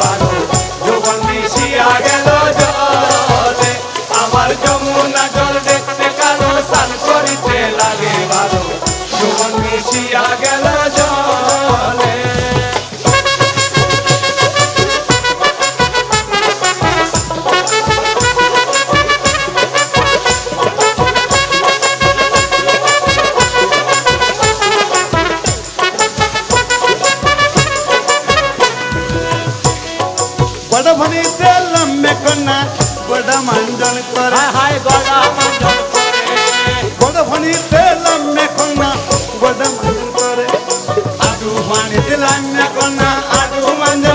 ভালো যৌবন মিশিয়া গেল জলে আমার যমুনা জল দেখতে কালো স্নান করিতে লাগে ভালো যৌবন মিশিয়া গেল জলে बड़ भनी तेलम में कोना बड़ा मंजन करे हाय बड़ा मंजन करे बड़ भनी तेलम में कोना बड़ा मंजन करे आडू पानी तेलम में कोना आडू मंजन